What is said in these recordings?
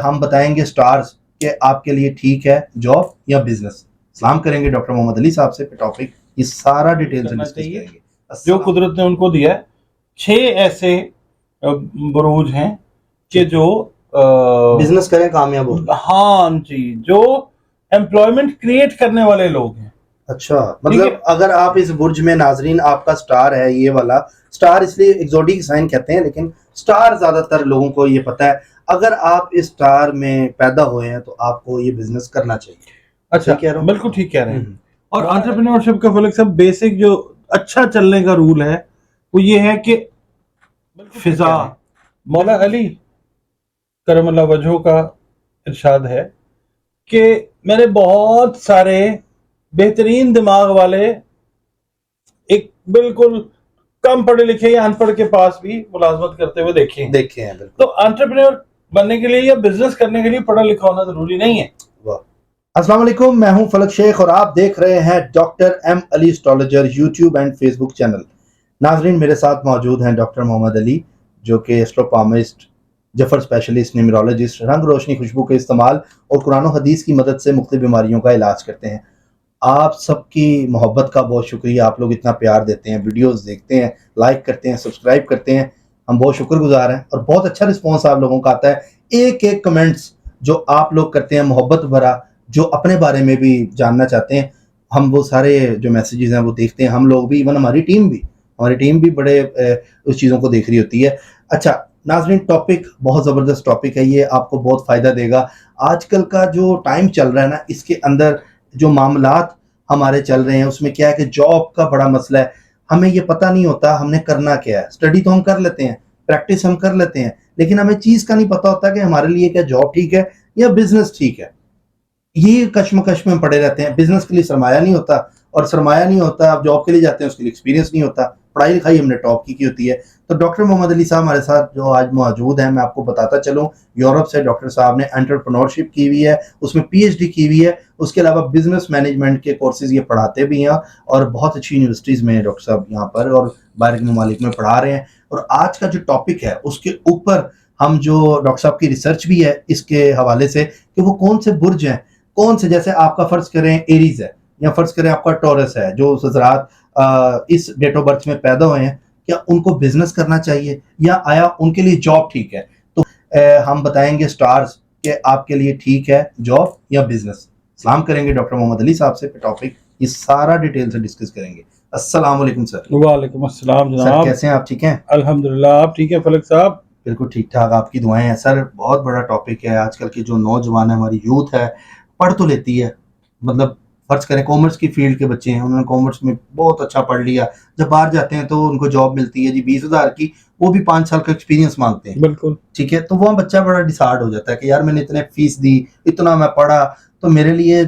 ہم بتائیں گے سٹارز کہ آپ کے لیے ٹھیک ہے جاب یا بزنس. سلام کریں گے ڈاکٹر محمد علی صاحب سے پہ ٹاپک یہ سارا ڈیٹیل سے ڈسکس کریں گے. جو قدرت نے ان کو دیا ہے 6 ایسے بروج ہیں کہ جو بزنس کریں کامیاب ہوں. ہاں جی، جو امپلائمنٹ کریٹ کرنے والے لوگ ہیں. اچھا، مطلب اگر آپ اس برج میں ناظرین آپ کا سٹار ہے، یہ والا سٹار اس لیے ایگزوٹک سائن کہتے ہیں، لیکن سٹار زیادہ تر لوگوں کو یہ پتا ہے. اگر آپ اس سٹار میں پیدا ہوئے ہیں تو آپ کو یہ بزنس کرنا چاہیے. اچھا، بالکل ٹھیک کہہ رہے ہیں. اور انٹرپرینورشپ کا فلک صاحب بیسک جو اچھا چلنے کا رول ہے وہ یہ ہے کہ فضا، مولا علی کرم اللہ وجہہ کا ارشاد ہے کہ میں نے بہت سارے بہترین دماغ والے ایک بالکل کم پڑھے لکھے یا ان پڑھ کے پاس بھی ملازمت کرتے ہوئے دیکھے ہیں. تو انٹرپرینور بننے کے لیے یا بزنس کرنے کے لیے پڑھا لکھا ہونا ضروری نہیں ہے. السلام علیکم، میں ہوں فلک شیخ اور آپ دیکھ رہے ہیں doctor M Ali astrologer YouTube and Facebook channel. ناظرین، میرے ساتھ موجود ہیں ڈاکٹر محمد علی جو کہ ایسٹروپامسٹ، جفر اسپیشلسٹ، نیمرولوجسٹ، رنگ روشنی خوشبو کے استعمال اور قرآن و حدیث کی مدد سے مختلف بیماریوں کا علاج کرتے ہیں. آپ سب کی محبت کا بہت شکریہ. آپ لوگ اتنا پیار دیتے ہیں، ویڈیوز دیکھتے ہیں، لائک کرتے ہیں، سبسکرائب کرتے ہیں. ہم بہت شکر گزار ہیں اور بہت اچھا رسپانس آپ لوگوں کا آتا ہے. ایک ایک کمنٹس جو آپ لوگ کرتے ہیں محبت بھرا، جو اپنے بارے میں بھی جاننا چاہتے ہیں، ہم وہ سارے جو میسیجز ہیں وہ دیکھتے ہیں. ہم لوگ بھی، ایون ہماری ٹیم بھی بڑے اس چیزوں کو دیکھ رہی ہوتی ہے. اچھا ناظرین، ٹاپک بہت زبردست ٹاپک ہے، یہ آپ کو بہت فائدہ دے گا. آج کل کا جو ٹائم چل رہا ہے نا، اس کے اندر جو معاملات ہمارے چل رہے ہیں اس میں کیا ہے کہ جاب کا بڑا مسئلہ ہے. ہمیں یہ پتہ نہیں ہوتا ہم نے کرنا کیا ہے. اسٹڈی تو ہم کر لیتے ہیں، پریکٹس ہم کر لیتے ہیں، لیکن ہمیں چیز کا نہیں پتہ ہوتا کہ ہمارے لیے کیا جاب ٹھیک ہے یا بزنس ٹھیک ہے. یہ کشمکش میں پڑے رہتے ہیں. بزنس کے لیے سرمایہ نہیں ہوتا، اور سرمایہ نہیں ہوتا، آپ جاب کے لیے جاتے ہیں اس کے لیے ایکسپیرینس نہیں ہوتا. پڑھائی لکھائی ہم نے ٹاپ کی ہوتی ہے. تو ڈاکٹر محمد علی صاحب ہمارے ساتھ جو آج موجود ہیں، میں آپ کو بتاتا چلوں، یورپ سے ڈاکٹر صاحب نے انٹرپرینورشپ کی ہوئی ہے، اس میں پی ایچ ڈی کی ہوئی ہے. اس کے علاوہ بزنس مینجمنٹ کے کورسز یہ پڑھاتے بھی ہیں اور بہت اچھی یونیورسٹیز میں ڈاکٹر صاحب یہاں پر اور باہر کے ممالک میں پڑھا رہے ہیں. اور آج کا جو ٹاپک ہے اس کے اوپر ہم جو ڈاکٹر صاحب کی ریسرچ بھی ہے اس کے حوالے سے کہ وہ کون سے برج ہیں، کون سے، جیسے آپ کا فرض کریں ایریز ہے یا فرض کریں آپ کا ٹورس ہے، جو حضرات اس ڈیٹ آف برتھ میں پیدا ہوئے ہیں، کیا ان کو بزنس کرنا چاہیے یا آیا ان کے لیے جاب ٹھیک ہے. تو ہم بتائیں گے سٹارز کہ آپ کے لیے ٹھیک ہے جاب یا بزنس. سلام کریں گے ڈاکٹر محمد علی صاحب سے پہ ٹاپک یہ سارا ڈیٹیل سے ڈسکس کریں گے. السلام علیکم سر. وعلیکم السلام جناب. سر کیسے ہیں آپ؟ ٹھیک ہیں الحمدللہ. آپ ٹھیک ہیں فلک صاحب؟ بالکل ٹھیک ٹھاک، آپ کی دعائیں ہیں سر. بہت بڑا ٹاپک ہے. آج کل کی جو نوجوان ہے، ہماری یوتھ ہے، پڑھ تو لیتی ہے، مطلب فرض کریں کامرس کی فیلڈ کے بچے ہیں، انہوں نے کامرس میں بہت اچھا پڑھ لیا، جب باہر جاتے ہیں تو ان کو جاب ملتی ہے جی 20,000 کی، وہ بھی 5 سال کا ایکسپیرینس مانگتے ہیں. بالکل ٹھیک ہے، تو وہاں بچہ بڑا ڈسہارڈ ہو جاتا ہے کہ یار میں نے اتنے فیس دی، اتنا میں پڑھا، تو میرے لیے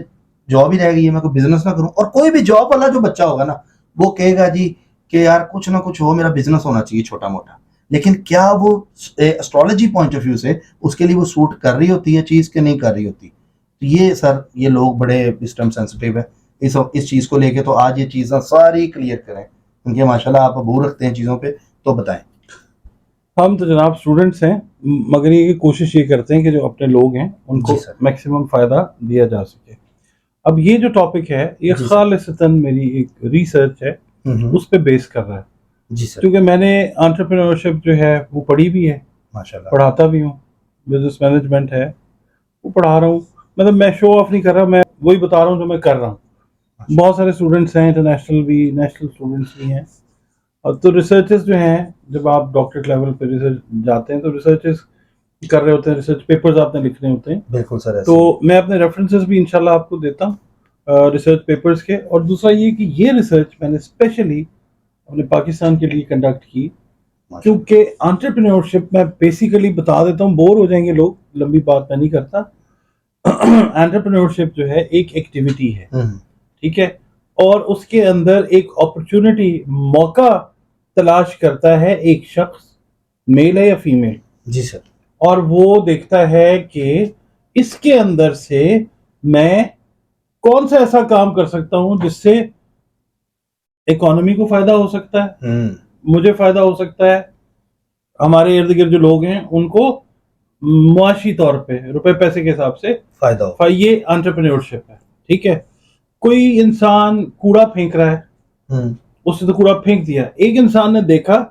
جاب ہی رہ گئی ہے، میں کوئی بزنس نہ کروں. اور کوئی بھی جاب والا جو بچہ ہوگا نا، وہ کہے گا جی کہ یار کچھ نہ کچھ ہو، میرا بزنس ہونا چاہیے چھوٹا موٹا. لیکن کیا وہ اسٹرالوجی پوائنٹ آف ویو سے اس کے لیے وہ سوٹ کر رہی ہوتی ہے چیز کہ نہیں کر رہی ہوتی. تو یہ سر، یہ لوگ بڑے اس ٹائم سینسٹیو ہے اس چیز کو لے کے. تو آج یہ چیزیں ساری کلیئر کریں کیونکہ ماشاءاللہ آپ عبور رکھتے ہیں چیزوں پہ، تو بتائیں. ہم تو جناب اسٹوڈنٹس ہیں، مگر یہ کوشش یہ کرتے ہیں کہ جو اپنے لوگ ہیں ان کو میکسیمم فائدہ دیا جا سکے. اب یہ جو ٹاپک ہے یہ خالصتاً میری ایک ریسرچ ہے، اس پہ بیس کر رہا ہے. جی سر. کیونکہ میں نے انٹرپرینورشپ جو ہے وہ پڑھی بھی ہے، ماشاءاللہ پڑھاتا بھی ہوں. بزنس مینجمنٹ ہے وہ پڑھا رہا ہوں. مطلب میں شو آف نہیں کر رہا، میں وہی بتا رہا ہوں جو میں کر رہا ہوں. بہت سارے اسٹوڈنٹس ہیں، انٹرنیشنل بھی، نیشنل اسٹوڈنٹس بھی ہیں. اور تو ریسرچز جو ہیں، جب آپ ڈاکٹریٹ لیول پہ ریسرچ جاتے ہیں تو ریسرچز کر رہے ہوتے ہیں، ریسرچ پیپرز آپ نے لکھنے ہوتے ہیں. بالکل سر. تو میں اپنے ریفرنسز بھی انشاءاللہ آپ کو دیتا ہوں ریسرچ پیپرز کے. اور دوسرا یہ کہ یہ ریسرچ میں نے اسپیشلی اپنے پاکستان کے لیے کنڈکٹ کی، کیونکہ انٹرپرینورشپ میں بیسیکلی بتا دیتا ہوں، بور ہو جائیں گے لوگ، لمبی بات میں نہیں کرتا. انٹرپرینورشپ جو ہے ایک ایکٹیویٹی ہے، ٹھیک ہے، اور اس کے اندر ایک اپرچونٹی، موقع تلاش کرتا ہے ایک شخص، میل ہے یا فیمیل. جی سر. اور وہ دیکھتا ہے کہ اس کے اندر سے میں کون سا ایسا کام کر سکتا ہوں جس سے اکانومی کو فائدہ ہو سکتا ہے، مجھے فائدہ ہو سکتا ہے، ہمارے ارد گرد جو لوگ ہیں ان کو معاشی طور پہ روپے پیسے کے حساب سے فائدہ ہو. یہ انٹرپرینورشپ ہے. ٹھیک ہے, کوئی انسان کوڑا پھینک رہا ہے, اس نے تو کوڑا پھینک دیا, ایک انسان نے دیکھا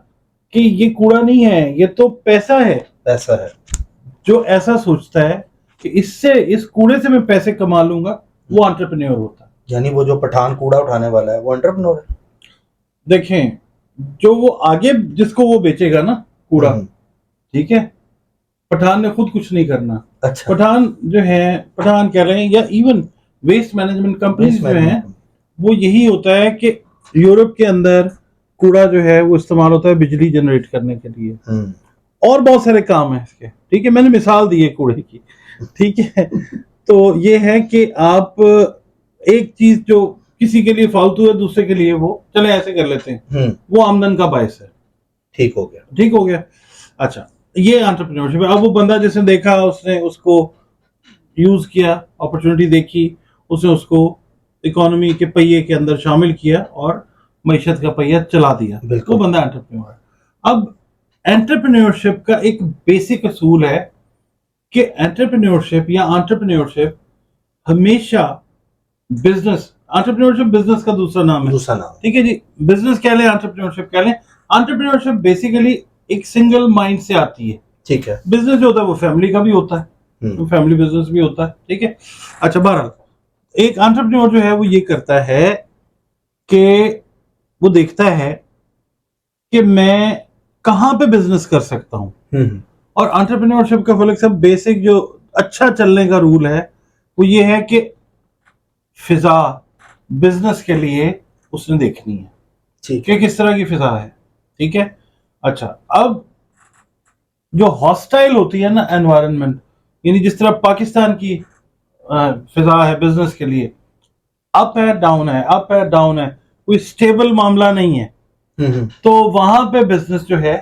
کہ یہ کوڑا نہیں ہے, یہ تو پیسہ ہے. ایسا ہے جو ایسا سوچتا ہے کہ اس کوڑے سے میں پیسے کما لوں گا, وہ انٹرپرینور ہوتا ہے. یعنی وہ جو پٹھان کوڑا اٹھانے والا ہے وہ انٹرپرینور ہے. دیکھیں, جو وہ آگے جس کو وہ بیچے گا نا کوڑا, ٹھیک ہے, پٹھان نے خود کچھ نہیں کرنا. اچھا, پٹھان جو ہے, پٹھان کہہ رہے ہیں یا ایون ویسٹ مینجمنٹ کمپنیز جو ہیں, وہ یہی ہوتا ہے کہ یورپ کے اندر کوڑا جو ہے وہ استعمال ہوتا ہے بجلی جنریٹ کرنے کے لیے, اور بہت سارے کام ہیں اس کے. ٹھیک ہے, میں نے مثال دی ہے کوڑے کی. ٹھیک ہے, تو یہ ہے کہ آپ ایک چیز جو کسی کے لیے فالتو ہے دوسرے کے لیے وہ چلے ایسے کر لیتے ہیں, وہ آمدن کا باعث ہے. ٹھیک ہو گیا, ٹھیک ہو گیا. اچھا, یہ انٹرپرینورشپ ہے. اب وہ بندہ جس نے دیکھا, اس نے اس کو یوز کیا, اپرچونٹی دیکھی, اس نے اس کو اکانومی کے پہیے کے اندر شامل کیا اور معیشت کا پہیہ چلا دیا. وہ بندہ انٹرپرینور ہے. اب انٹرپرینورشپ کا ایک بیسک اصول ہے کہ انٹرپرینورشپ یا انٹرپرینورشپ ہمیشہ انٹرپرینورشپ بزنس کا دوسرا نام ہے. ٹھیک ہے جی, بزنس کہہ لیں, انٹرپرینورشپ کہہ لیں. انٹرپرینورشپ بیسیکلی ایک سنگل مائنڈ سے آتی ہے. ٹھیک ہے, بزنس جو ہوتا ہے وہ فیملی کا بھی ہوتا ہے, فیملی بزنس بھی ہوتا ہے. ٹھیک ہے. اچھا, بہرحال ایک انٹرپرینور جو ہے وہ یہ کرتا ہے کہ وہ دیکھتا ہے کہ میں کہاں پہ بزنس کر سکتا ہوں. اور انٹرپرینورشپ کا فلک صاحب بیسک جو اچھا چلنے کا رول ہے وہ یہ ہے کہ فضا بزنس کے لیے اس نے دیکھنی ہے کہ کس طرح کی فضا ہے. ٹھیک ہے. اچھا, اب جو ہاسٹائل ہوتی ہے نا انوائرنمنٹ, یعنی جس طرح پاکستان کی فضا ہے بزنس کے لیے, اپ ہے ڈاؤن ہے, اپ ہے ڈاؤن ہے, کوئی سٹیبل معاملہ نہیں ہے, تو وہاں پہ بزنس جو ہے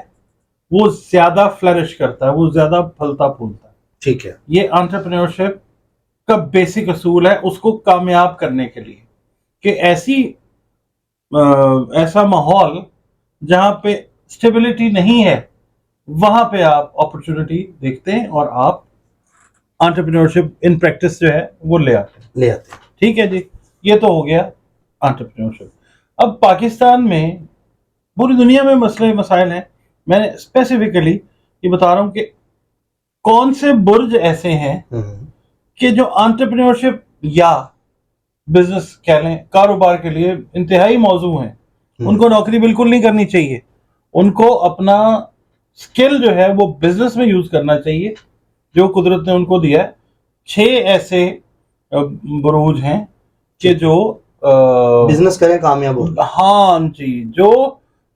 وہ زیادہ فلرش کرتا ہے, وہ زیادہ پھلتا پھولتا ہے. ٹھیک ہے, یہ انٹرپرینورشپ کا بیسک اصول ہے اس کو کامیاب کرنے کے لیے, کہ ایسا ماحول جہاں پہ سٹیبلٹی نہیں ہے وہاں پہ آپ اپرچونٹی دیکھتے ہیں اور آپ انٹرپرینورشپ ان پریکٹس جو ہے وہ لے آتے ہیں. ٹھیک ہے جی, یہ تو ہو گیا انٹرپرینورشپ. اب پاکستان میں, پوری دنیا میں مسائل ہیں. میں نے اسپیسیفکلی یہ بتا رہا ہوں کہ کون سے برج ایسے ہیں کہ جو انٹرپرینورشپ یا بزنس کہہ لیں کاروبار کے لیے انتہائی موزوں ہیں. ان کو نوکری بالکل نہیں کرنی چاہیے, ان کو اپنا سکل جو ہے وہ بزنس میں یوز کرنا چاہیے جو قدرت نے ان کو دیا ہے. 6 ایسے بروج ہیں کہ جو بزنس کریں کامیاب ہو. ہاں جی, جو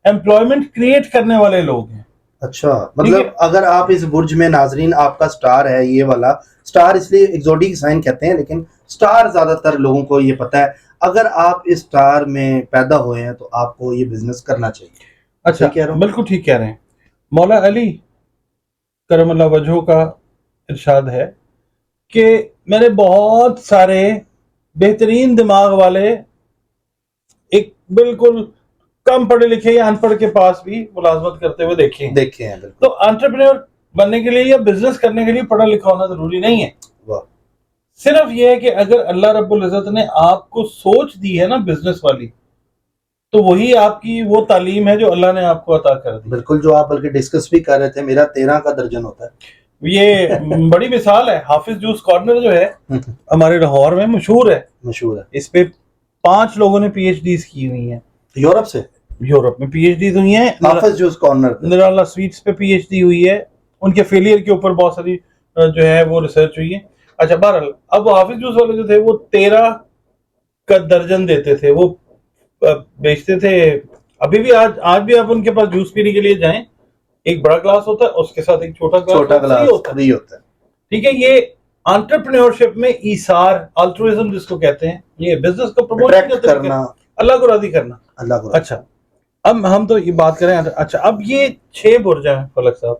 ایمپلائمنٹ کریٹ کرنے والے لوگ ہیں. اچھا, مطلب اگر آپ اس برج میں, ناظرین آپ کا سٹار ہے, یہ والا سٹار اس لیے ایگزوٹک سائن کہتے ہیں, لیکن سٹار زیادہ تر لوگوں کو یہ پتا ہے, اگر آپ اس سٹار میں پیدا ہوئے ہیں تو آپ کو یہ بزنس کرنا چاہیے. اچھا, بالکل ٹھیک کہہ رہے ہیں. مولا علی کرم اللہ وجہہ کا ارشاد ہے کہ میں نے بہت سارے بہترین دماغ والے ایک بالکل کم پڑھے لکھے یا ان پڑھ کے پاس بھی ملازمت کرتے ہوئے دیکھے ہیں. تو انٹرپرینور بننے کے لیے یا بزنس کرنے کے لیے پڑھا لکھا ہونا ضروری نہیں ہے. صرف یہ ہے کہ اگر اللہ رب العزت نے آپ کو سوچ دی ہے نا بزنس والی, تو وہی آپ کی وہ تعلیم ہے جو اللہ نے آپ کو عطا کر دی. بالکل, جو آپ بلکہ ڈسکس بھی کر رہے تھے, میرا 13 کا درجن ہوتا ہے. یہ بڑی مثال ہے. حافظ جوس کارنر جو ہے ہمارے لاہور میں مشہور ہے. اس پہ 5 لوگوں نے پی ایچ ڈیز کی ہوئی ہیں. یورپ میں پی ایچ ڈیز ہوئی ہیں. حافظ جوس کارنر نرالا سویٹس پہ پی ایچ ڈی ہوئی ہے. ان کے فیلئر کے اوپر بہت ساری جو ہے وہ ریسرچ ہوئی ہے. اچھا, بہرحال اب وہ حافظ جوس والے جو تھے وہ 13 کا درجن دیتے تھے, وہ بیچتے تھے. ابھی بھی آج بھی آپ ان کے پاس جوس پینے کے لیے جائیں, ایک بڑا گلاس ہوتا ہے, اس کے ساتھ ایک چھوٹا گلاس فری ہوتا ہے. ٹھیک ہے, یہ انٹرپرینورشپ میں ایثار, الٹروازم جس کو کہتے ہیں, یہ بزنس کو پروموٹ کرنا, اللہ کو راضی کرنا. اچھا, اب ہم تو یہ بات کریں. اچھا, اب یہ 6 برج ہیں فلک صاحب.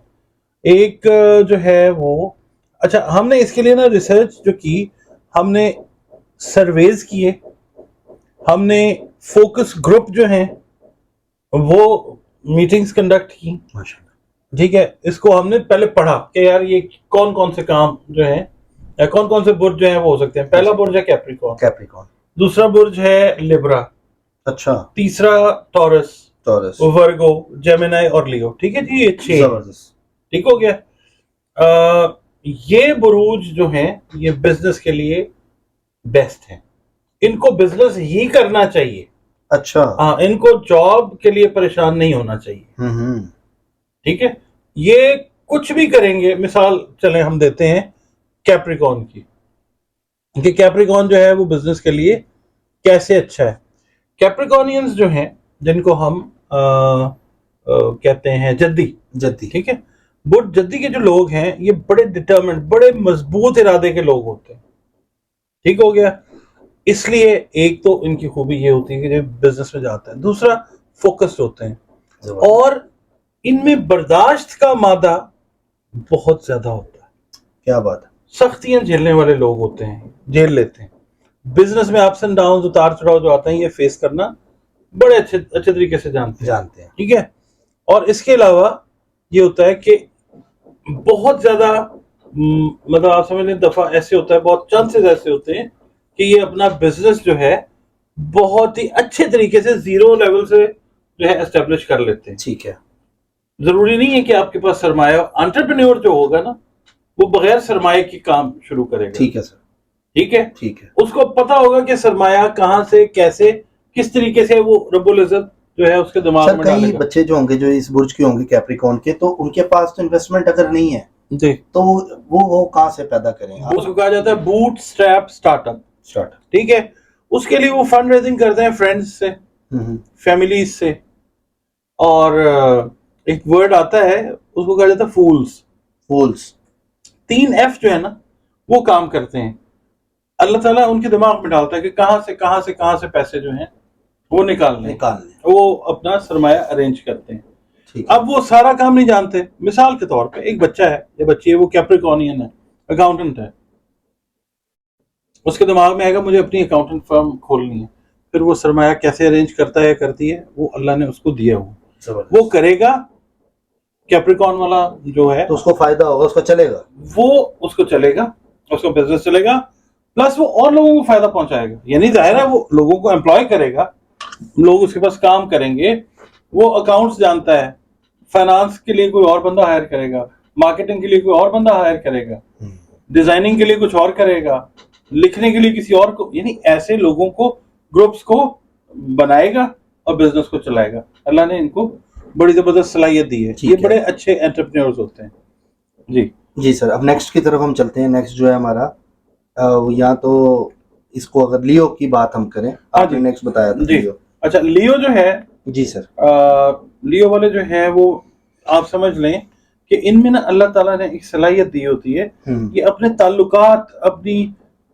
ایک جو ہے وہ, اچھا ہم نے اس کے لیے نا ریسرچ جو کی, ہم نے سرویز کیے, ہم نے فوکس گروپ جو ہیں وہ میٹنگز کنڈکٹ کی, ٹھیک ہے, اس کو ہم نے پہلے پڑھا کہ یار یہ کون کون سے کام جو ہیں, کون کون سے برج جو ہیں وہ ہو سکتے ہیں. پہلا برج ہے کیپریکون, کیپریکون. دوسرا برج ہے لیبرا, اچھا. تیسرا ٹورس, ٹورس. ورگو, جیمنائی اور لیو. ٹھیک ہے جی, یہ 6 زبردست. ٹھیک ہو گیا. یہ بروج جو ہیں یہ بزنس کے لیے بیسٹ ہیں, ان کو بزنس ہی کرنا چاہیے. اچھا. ہاں, ان کو جاب کے لیے پریشان نہیں ہونا چاہیے. ٹھیک ہے, یہ کچھ بھی کریں گے. مثال چلیں ہم دیتے ہیں کیپریکون کی, کہ کیپریکون جو ہے وہ بزنس کے لیے کیسے اچھا ہے. کیپریکونینز جو ہیں جن کو ہم کہتے ہیں جدی, ٹھیک ہے, برج جدی کے جو لوگ ہیں یہ بڑے ڈٹرمنٹ, بڑے مضبوط ارادے کے لوگ ہوتے ہیں. ٹھیک ہو گیا. اس لیے ایک تو ان کی خوبی یہ ہوتی ہے کہ جب بزنس میں جاتے ہیں, دوسرا فوکسڈ ہوتے ہیں, اور ان میں برداشت کا مادہ بہت زیادہ ہوتا ہے. کیا بات ہے. سختیاں جھیلنے والے لوگ ہوتے ہیں, جھیل لیتے ہیں. بزنس میں اپس اینڈ ڈاؤن, اتار چڑھاؤ جو آتے ہیں یہ فیس کرنا بڑے اچھے طریقے سے جانتے ہیں. ٹھیک ہے. اور اس کے علاوہ یہ ہوتا ہے کہ بہت زیادہ مطلب آپ سمجھ لیں دفعہ ایسے ہوتا ہے, بہت چانسز ایسے ہوتے ہیں کہ یہ اپنا بزنس جو ہے بہت ہی اچھے طریقے سے زیرو لیول سے جو ہے اسٹیبلش کر لیتے ہیں. ٹھیک ہے. ضروری نہیں ہے کہ آپ کے پاس سرمایہ. انٹرپرینور جو ہوگا نا وہ بغیر سرمایہ کی کام شروع کرے گا. ٹھیک ہے سر. ٹھیک ہے. ٹھیک ہے. اس کو پتا ہوگا کہ سرمایہ کہاں سے, کیسے, کس طریقے سے وہ رب العزت جو ہے اس کے دماغ سر میں ڈالے کئی گا. بچے جو ہوں گے جو اس برج کے ہوں گے کیپریکون کے, تو ان کے پاس تو انویسٹمنٹ اگر نہیں ہے جی تو وہ کہاں سے پیدا کریں. اس کو کہا جاتا ہے بوٹ اسٹریپ اسٹارٹ اپ. ٹھیک ہے. اس کے لیے وہ فنڈ ریزنگ کرتے ہیں فرینڈز سے, فیملیز سے, اور ایک ورڈ آتا ہے اس کو کہا جاتا ہے فولز. 3 F جو ہے نا وہ کام کرتے ہیں. اللہ تعالیٰ ان کے دماغ میں ڈالتا ہے کہ کہاں سے پیسے جو ہیں وہ نکالنے, وہ اپنا سرمایہ ارینج کرتے ہیں. اب وہ سارا کام نہیں جانتے. مثال کے طور پہ ایک بچہ ہے یا بچی ہے, وہ کیپریکونین ہے, اکاؤنٹنٹ ہے. اس کے دماغ میں آئے گا مجھے اپنی اکاؤنٹنٹ فرم کھولنی ہے. پھر وہ سرمایہ کیسے ارینج کرتا ہے کرتی ہے وہ اللہ نے اس کو دیا ہوا, وہ کرے گا. کیپریکون والا جو ہے تو اس کو فائدہ ہوگا, اس کو چلے گا, وہ اس کو چلے گا, اس کو بزنس چلے گا, پلس وہ اور لوگوں کو فائدہ پہنچائے گا. یعنی ظاہر ہے وہ لوگوں کو امپلوائے کرے گا, لوگ اس کے پاس کام کریں گے. وہ اکاؤنٹس جانتا ہے, فائنانس کے لیے کوئی اور بندہ ہائر کرے گا, مارکیٹنگ کے لیے کوئی اور بندہ ہائر کرے گا, ڈیزائننگ کے لیے کچھ اور کرے گا, لکھنے کے لیے کسی اور کو. یعنی ایسے لوگوں کو, گروپس کو بنائے گا اور بزنس کو چلائے گا. اللہ نے ان کو بڑی زبردست صلاحیت دی ہے. یہ بڑے اچھے انٹرپرینورز ہوتے ہیں. جی سر. اب نیکسٹ کی طرف ہم چلتے ہیں. نیکسٹ جو ہے ہمارا, یا تو اس کو اگر لیو کی بات ہم کریں, آپ نے نیکسٹ بتایا تھا لیو. اچھا, لیو جو ہے, جی سر, لیو والے جو ہیں وہ آپ سمجھ لیں کہ ان میں نا اللہ تعالیٰ نے ایک صلاحیت دی ہوتی ہے کہ اپنے تعلقات, اپنی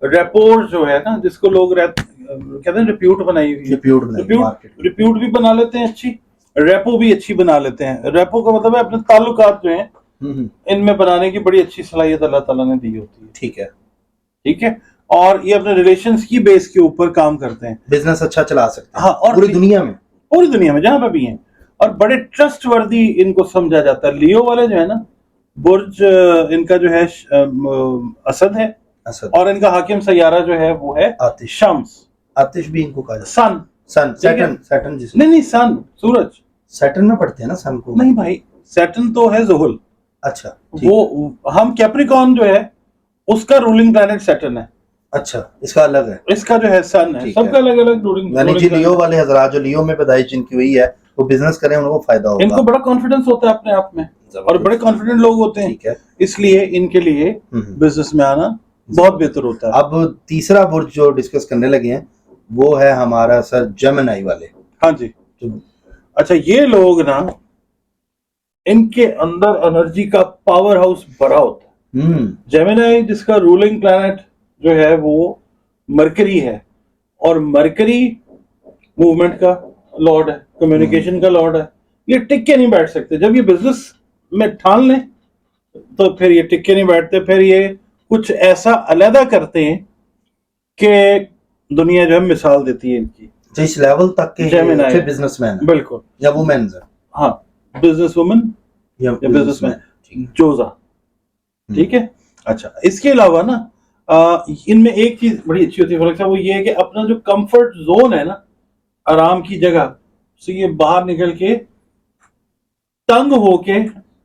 ریپور جو ہے نا, جس کو لوگ کہتے ہیں ریپیوٹ بنائی ہوئی, ریپیوٹ بھی بنا لیتے ہیں اچھی, ریپو بھی اچھی بنا لیتے ہیں. ریپو کا مطلب ہے اپنے تعلقات جو ہیں ان میں بنانے کی بڑی اچھی صلاحیت اللہ تعالیٰ نے دی ہوتی ہے. ٹھیک ہے. اور یہ اپنے ریلیشنز کی بیس کے اوپر کام کرتے ہیں, بزنس اچھا چلا سکتے ہیں. ہاں, اور پوری دنیا میں جہاں پہ بھی ہیں, اور بڑے ٹرسٹ وردی ان کو سمجھا جاتا ہے. لیو والے جو ہے نا, برج ان کا جو ہے اسد ہے, اور ان کا حاکم سیارہ جو ہے وہ ہے شمس. آتش بھی ان کو کہا جاتا ہے. سیٹرن نہیں, سن, سورج. سیٹرن میں پڑھتے ہیں نا سن کو. نہیں بھائی, سیٹرن تو ہے زحل. اچھا, وہ ہم کیپریکون جو ہے اس کا رولنگ پلانٹ سیٹرن ہے. اچھا, اس کا الگ ہے, اس کا جو ہے سن ہے. سب کا الگ الگ رولنگ. یعنی جی لیو والے حضرات جو لیو میں پیدائش جن کی ہوئی ہے وہ بزنس کریں, ان کو فائدہ ہوگا. ان کو بڑا کانفیڈنس ہوتا ہے اپنے آپ میں, اور بڑے کانفیڈنٹ لوگ ہوتے ہیں, اس لیے ان کے لیے بزنس میں آنا بہت بہتر ہوتا ہے. اب تیسرا برج جو ڈسکس کرنے لگے ہیں وہ ہے ہمارا سر جیمنائی والے. ہاں جی. اچھا, یہ لوگ نا ان کے اندر انرجی کا پاور ہاؤس بڑا ہوتا ہے. جیمنائی جس کا رولنگ پلانٹ جو ہے وہ مرکری ہے, اور مرکری موومنٹ کا لارڈ ہے, کمیونیکیشن کا لارڈ ہے. یہ ٹک کے نہیں بیٹھ سکتے. جب یہ بزنس میں ٹھان لیں تو پھر یہ ٹک کے نہیں بیٹھتے, پھر یہ کچھ ایسا علیحدہ کرتے ہیں کہ دنیا جو ہے مثال دیتی ہے ان کی. اس لیول تک کے بزنس مین, بالکل, یا وومنز, ہاں, بزنس وومن یا بزنس مین جوزا. ٹھیک ہے. اچھا اس کے علاوہ نا ان میں ایک چیز بڑی اچھی ہوتی ہے فلک صاحب, وہ یہ ہے کہ اپنا جو کمفرٹ زون ہے نا, آرام کی جگہ سے یہ باہر نکل کے تنگ ہو کے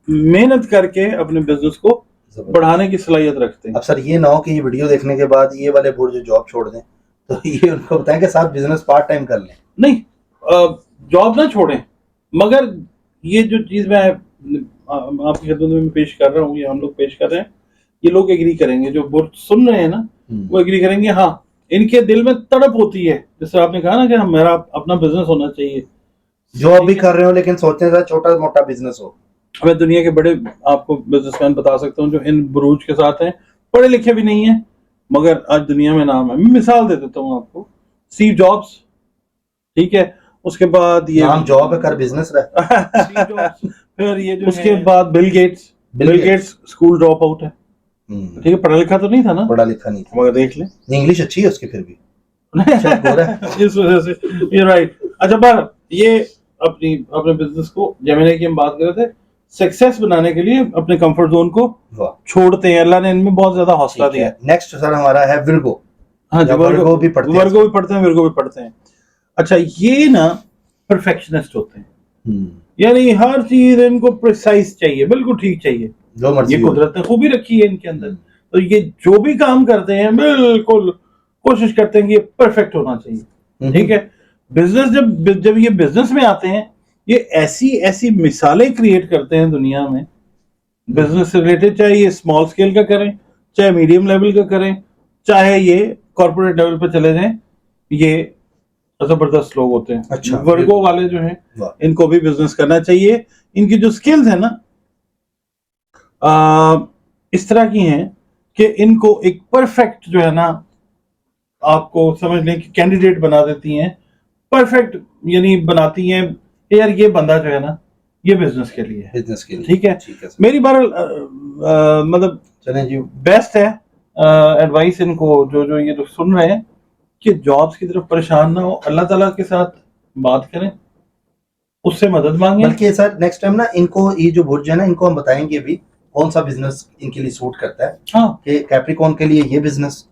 محنت کر کے اپنے بزنس کو بڑھانے کی صلاحیت رکھتے ہیں. اب سر یہ نہ ہو کہ یہ ویڈیو دیکھنے کے بعد یہ والے برج جاب چھوڑ دیں, تو یہ ان کو بتائیں کہ صاحب بزنس پارٹ ٹائم کر لیں. نہیں, جاب نہ چھوڑیں, مگر یہ جو چیز میں آپ کی خدمت میں پیش کر رہا ہوں, یہ ہم لوگ پیش کر رہے ہیں, یہ لوگ ایگری کریں گے, جو برج سن رہے ہیں نا وہ ایگری کریں گے. ہاں ان کے دل میں تڑپ ہوتی ہے, جس طرح آپ نے کہا نا کہ میرا اپنا بزنس ہونا چاہیے, جاب بھی کر رہے ہو لیکن سوچتے ہیں چھوٹا موٹا بزنس ہو. میں دنیا کے بڑے آپ کو بزنس مین بتا سکتا ہوں جو ان بروج کے ساتھ ہیں, پڑھے لکھے بھی نہیں ہیں مگر آج دنیا میں نام ہے. میں مثال دے دیتا ہوں آپ کو, اسٹیو جابس, ٹھیک ہے, اس کے بعد یہ نام جاب ہے, کر بزنس رہتا ہے. پھر یہ جو اس کے بعد Bill Gates school drop out ہے, ٹھیک ہے, پڑھا لکھا تو نہیں تھا نا, پڑھا لکھا نہیں تھا مگر دیکھ لیں انگلش اچھی ہے اس کی پھر بھی. اس وجہ سے یہ رائٹ. اچھا بار یہ اپنے بزنس کو جیمنی کی ہم بات کر رہے تھے, سکسیس بنانے کے لیے اپنے کمفرٹ زون کو چھوڑتے ہیں. اللہ نے ان میں بہت زیادہ حوصلہ دیا. نیکسٹ سر ہمارا ہے ورگو. ہاں جی, ورگو بھی پڑھتے ہیں. اچھا یہ نا پرفیکشنسٹ ہوتے ہیں, یعنی ہر چیز ان کو پریسائز چاہیے, بالکل ٹھیک چاہیے. یہ قدرت نے خوبی رکھی ہے ان کے اندر, تو یہ جو بھی کام کرتے ہیں بالکل کوشش کرتے ہیں کہ یہ پرفیکٹ ہونا چاہیے. ٹھیک ہے. بزنس جب یہ بزنس میں آتے ہیں, یہ ایسی مثالیں کریٹ کرتے ہیں دنیا میں بزنس سے ریلیٹڈ, چاہے یہ اسمال اسکیل کا کریں, چاہے میڈیم لیول کا کریں, چاہے یہ کارپوریٹ لیول پہ چلے جائیں, یہ زبردست لوگ ہوتے ہیں. اچھا, ورگو والے جو ہیں ان کو بھی بزنس کرنا چاہیے. ان کی جو سکلز ہیں نا اس طرح کی ہیں کہ ان کو ایک پرفیکٹ جو ہے نا, آپ کو سمجھ لیں کہ کینڈیڈیٹ بنا دیتی ہیں, پرفیکٹ یعنی بناتی ہیں کہ یار یہ بندہ جو ہے نا یہ بزنس کے لیے ہے. ٹھیک ہے. میری بار مطلب چلیں جی بیسٹ ہے ایڈوائس ان کو جو یہ سن رہے ہیں کہ جابس کی طرف پریشان نہ ہو, اللہ تعالیٰ کے ساتھ بات کریں, اس سے مدد مانگیں. بلکہ سر نیکسٹ ٹائم نا ان کو یہ جو برج ہے نا ان کو ہم بتائیں گے بھی کون سا بزنس ان کے لیے سوٹ کرتا ہے. ہاں, کہ کیپریکون کے لیے یہ بزنس,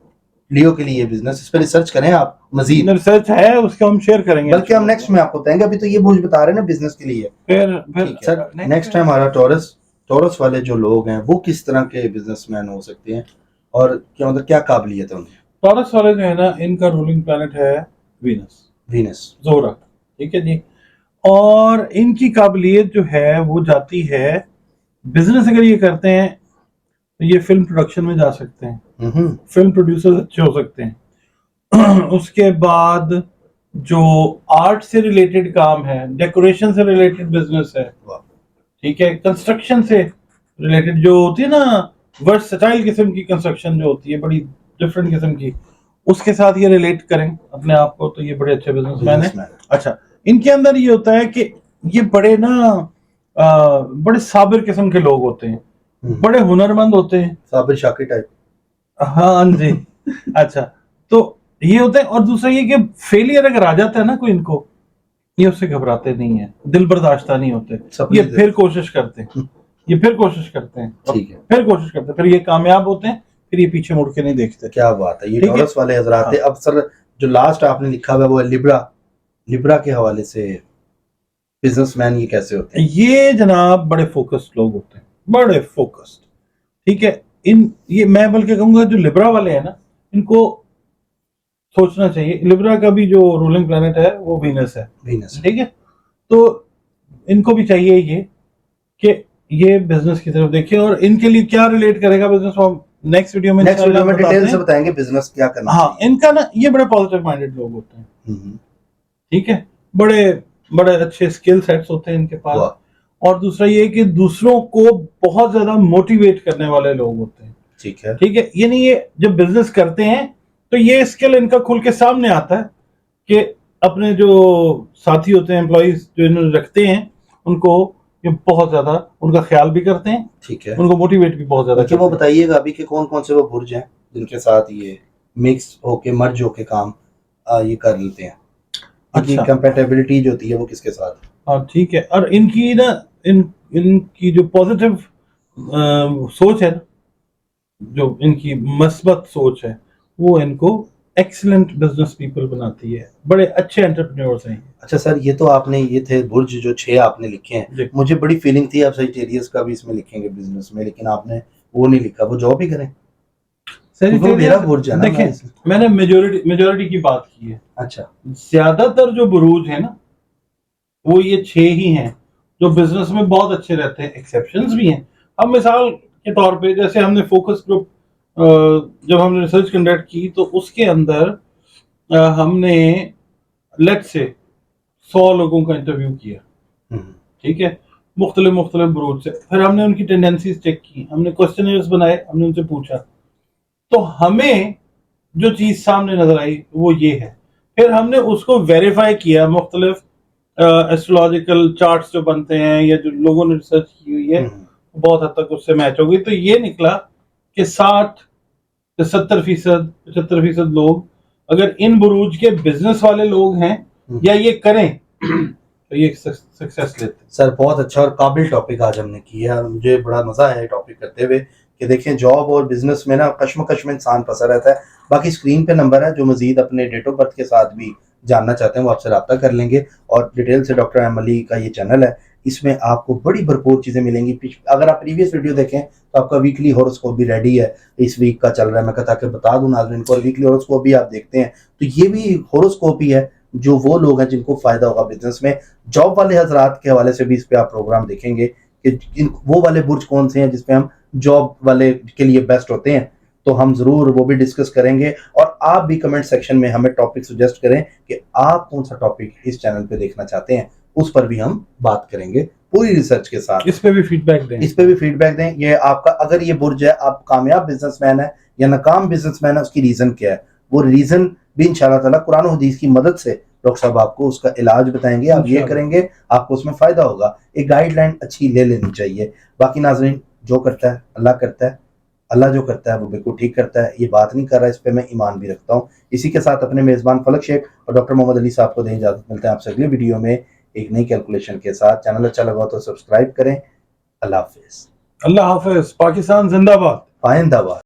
لیو کے لیے یہ بزنس, اس پہ ریسرچ کریں آپ. مزید ریسرچ ہے اس کو ہم شیئر کریں گے, بلکہ ہم نیکسٹ میں آپ کو بتائیں گے. ابھی تو یہ برج بتا رہے ہیں نا بزنس کے لیے. پھر سر نیکسٹ ٹائم ہمارا ٹورس والے جو لوگ ہیں وہ کس طرح کے بزنس مین ہو سکتے ہیں اور کیا مطلب کیا قابلیت ہے انہیں. ٹورس والے جو ہے نا ان کا رولنگ پلانٹ ہے وینس زہرہ. ٹھیک ہے جی. اور ان کی قابلیت جو ہے وہ جاتی ہے بزنس, اگر یہ کرتے ہیں تو یہ فلم پروڈکشن میں جا سکتے ہیں, فلم پروڈیوسر اچھے ہو سکتے ہیں. اس کے بعد جو آرٹ سے ریلیٹڈ کام ہے, ڈیکوریشن سے ریلیٹڈ بزنس ہے, ٹھیک ہے, کنسٹرکشن سے ریلیٹڈ جو ہوتی ہے نا ورسٹائل قسم کی کنسٹرکشن جو ہوتی ہے بڑی ڈفرنٹ قسم کی, اس کے ساتھ یہ ریلیٹ کریں اپنے آپ کو, تو یہ بڑے اچھے بزنس مین ہیں. اچھا ان کے اندر یہ ہوتا ہے کہ یہ بڑے صابر قسم کے لوگ ہوتے ہیں, بڑے ہنرمند ہوتے ہیں, صابر شاکر ٹائپ. ہاں جی. اچھا تو یہ ہوتا ہے. اور دوسرا یہ کہ فیلئر اگر آ جاتا ہے نا کوئی ان کو, یہ اس سے گھبراتے نہیں ہیں, دل برداشتہ نہیں ہوتے, یہ پھر کوشش کرتے ہیں, پھر کوشش کرتے ہیں, پھر یہ کامیاب ہوتے ہیں, پھر یہ پیچھے مڑ کے نہیں دیکھتے. کیا بات ہے, یہ ٹورس والے حضرات ہیں. اب سر جو لاسٹ آپ نے لکھا ہوا ہے وہ ہے لیبرا کے حوالے سے بزنس مین یہ کیسے ہوتے ہیں. یہ جناب بڑے فوکسڈ لوگ ہوتے ہیں, بڑے فوکسڈ. ٹھیک ہے. یہ میں بلکہ کہوں گا جو لیبرا والے ہیں نا ان کو سوچنا چاہیے. لیبرا کا بھی جو رولنگ پلانٹ ہے وہ وینس ہے. ٹھیک ہے. تو ان کو بھی چاہیے یہ کہ یہ بزنس کی طرف دیکھیں, اور ان کے لیے کیا ریلیٹ کرے گا بزنس وہ نیکسٹ ویڈیو میں ڈیٹیل سے بتائیں گے بزنس کیا کرنا. ہاں ان کا نا یہ بڑے پازیٹیو مائنڈڈ لوگ ہوتے ہیں. ٹھیک ہے. بڑے اچھے اسکل سیٹس ہوتے ہیں ان کے پاس. اور دوسرا یہ کہ دوسروں کو بہت زیادہ موٹیویٹ کرنے والے لوگ ہوتے ہیں. ٹھیک ہے. ٹھیک ہے. یعنی یہ جب بزنس کرتے ہیں تو یہ اسکل ان کا کھل کے سامنے آتا ہے کہ اپنے جو ساتھی ہوتے ہیں, امپلائیز جو انہوں نے رکھتے ہیں, ان کو یہ بہت زیادہ ان کا خیال بھی کرتے ہیں. ٹھیک ہے. ان کو موٹیویٹ بھی بہت زیادہ. وہ بتائیے گا ابھی کہ کون کون سے وہ برج ہیں جن کے ساتھ یہ مکس ہو کے مرج ہو کے کام یہ کر لیتے ہیں. اچھا. کمپیٹیبلٹی جو ہوتی ہے وہ کس کے ساتھ. ہاں ٹھیک ہے. اور ان کی نا ان کی جو پازیٹیو سوچ ہے نا, جو ان کی مثبت سوچ ہے, وہ ان کو ایکسلنٹ بزنس پیپل بناتی ہے, بڑے اچھے انٹرپرینورز ہیں. اچھا سر, یہ تو آپ نے, یہ تھے برج جو 6 آپ نے لکھے ہیں. جی. مجھے بڑی فیلنگ تھی آپ سیجیٹیریس کا بھی اس میں لکھیں گے بزنس میں, لیکن آپ نے وہ نہیں لکھا. وہ جاب ہی کریں, وہ میرا برج ہے نا. دیکھیں, میں نے میجورٹی کی بات کی ہے. اچھا, زیادہ تر جو بروج ہیں نا وہ یہ 6 ہی ہیں جو بزنس میں بہت اچھے رہتے ہیں. ایکسیپشنز بھی ہیں. اب مثال کے طور پہ جیسے ہم نے فوکس گروپ جب ہم نے ریسرچ کنڈکٹ کی تو اس کے اندر ہم نے لیٹ سے 100 لوگوں کا انٹرویو کیا, ٹھیک ہے, مختلف بروج سے. پھر ہم نے ان کی ٹینڈنسیز چیک کی, ہم نے کوسچنرز بنائے, ہم نے ان سے پوچھا, تو ہمیں جو چیز سامنے نظر آئی وہ یہ ہے. پھر ہم نے اس کو ویریفائی کیا, مختلف ایسٹرولوجیکل چارٹس جو بنتے ہیں یا جو لوگوں نے ریسرچ کی ہوئی ہے بہت حد تک اس سے میچ ہو گئی. تو یہ نکلا کہ 60 سے 70%, 75% لوگ اگر ان بروج کے بزنس والے لوگ ہیں یا یہ کریں تو یہ سکسیس لیتے ہیں. سر بہت اچھا اور قابل ٹاپک آج ہم نے کیا, اور مجھے بڑا مزہ آیا یہ ٹاپک کرتے ہوئے کہ دیکھیں جاب اور بزنس میں نا کشمکش میں انسان پھنسا رہتا ہے. باقی اسکرین پہ نمبر ہے, جو مزید اپنے ڈیٹ آف برتھ کے ساتھ بھی جاننا چاہتے ہیں وہ آپ سے رابطہ کر لیں گے. اور ڈیٹیل سے ڈاکٹر ایم علی کا یہ چینل ہے, اس میں آپ کو بڑی بھرپور چیزیں ملیں گی. اگر آپ پریویس ویڈیو دیکھیں تو آپ کا ویکلی ہوراسکوپ بھی ریڈی ہے, اس ویک کا چل رہا ہے. میں کہتا کہ بتا دوں ناظرین کو, اور ویکلی ہوراسکوپ بھی آپ دیکھتے ہیں تو یہ بھی ہوراسکوپ ہی ہے جو وہ لوگ ہیں جن کو فائدہ ہوگا بزنس میں. جاب والے حضرات کے حوالے سے بھی اس پہ آپ پروگرام دیکھیں گے کہ وہ والے برج کون سے ہیں جس پہ ہم جاب والے کے لیے بیسٹ ہوتے ہیں, تو ہم ضرور وہ بھی ڈسکس کریں گے. اور آپ بھی کمنٹ سیکشن میں ہمیں ٹاپک سجیسٹ کریں کہ آپ کون سا ٹاپک اس چینل پہ دیکھنا چاہتے ہیں, اس پر بھی ہم بات کریں گے پوری ریسرچ کے ساتھ. اس پہ بھی فیڈ بیک دیں, اس پہ بھی فیڈ بیک دیں. یہ آپ کا اگر یہ برج ہے, آپ کامیاب بزنس مین ہے یا ناکام بزنس مین ہے, اس کی ریزن کیا ہے, وہ ریزن بھی انشاءاللہ تعالیٰ قرآن و حدیث کی مدد سے ڈاکٹر صاحب آپ کو اس کا علاج بتائیں گے. آپ یہ کریں گے آپ کو اس میں فائدہ ہوگا. ایک گائیڈ لائن اچھی لے لینی چاہیے. باقی ناظرین, جو کرتا ہے اللہ کرتا ہے, اللہ جو کرتا ہے وہ بالکل ٹھیک کرتا ہے. یہ بات نہیں کر رہا, اس پہ میں ایمان بھی رکھتا ہوں. اسی کے ساتھ اپنے میزبان فلک شیخ اور ڈاکٹر محمد علی صاحب کو دیں اجازت. ملتے ہیں آپ سے اگلی ویڈیو میں ایک نئی کیلکولیشن کے ساتھ. چینل اچھا لگا تو سبسکرائب کریں. اللہ حافظ. اللہ حافظ. پاکستان زندہ باد. پائندہ باد.